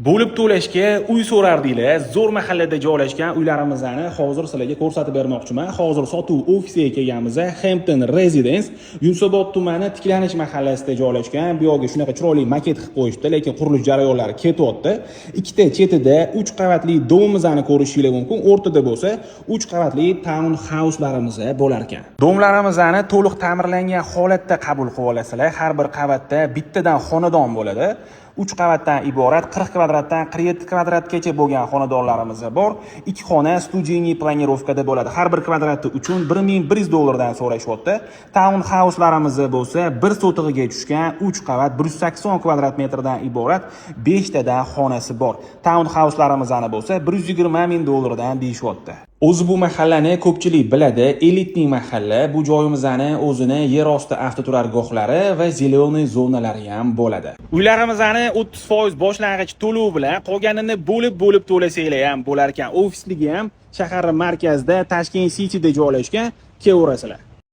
Bo'lib to'lashga uy so'rardinglar. Zo'r mahallada joylashgan uylarimizni hozir sizlarga ko'rsatib bermoqchiman. Hozir sotuv ofisiga kelganmiz. Hampton Residence, Yunusobod tumani Tiklanish mahallasida joylashgan. Bu yerga shunaqa chiroyli maket qilib qo'yishdi, lekin qurilish jarayonlari ketyapti. Ikkita chetida 3 qavatli domimizni ko'rishingiz mumkin. O'rtada bo'lsa 3 qavatli town house'larimiz bo'lar ekan. Domlarimizni to'liq ta'mirlangan holatda qabul qilib olasizlar. Har bir qavatda bittadan xonadon bo'ladi. 3 qavatdan iborat 40 kvadratdan 47 kvadratgacha bo'lgan xonadonlarimiz bor. 2 xona studiyniy planirovkada bo'ladi. Har bir kvadrati uchun $1100 so'rashyapti. Town house'larimiz bo'lsa 1 sotig'iga tushgan 3 qavat 180 kvadrat metrdan iborat 5 tadan xonasi bor. Town house'larimizni bo'lsa $120,000 deyishyapti. O'zi bu mahallani ko'pchilik biladi. Elitning mahalla. Bu joyimizni o'zini yer osti avtoturargohlari va zeleniy zonalari ham bo'ladi. Uylarimizni 30% boshlang'ich to'lov bilan qolganini bo'lib to'lasanglar ham bo'lar ekan. Ofisligi ham shahar markazida Tashkent City'da joylashgan. Kelaverasizlar.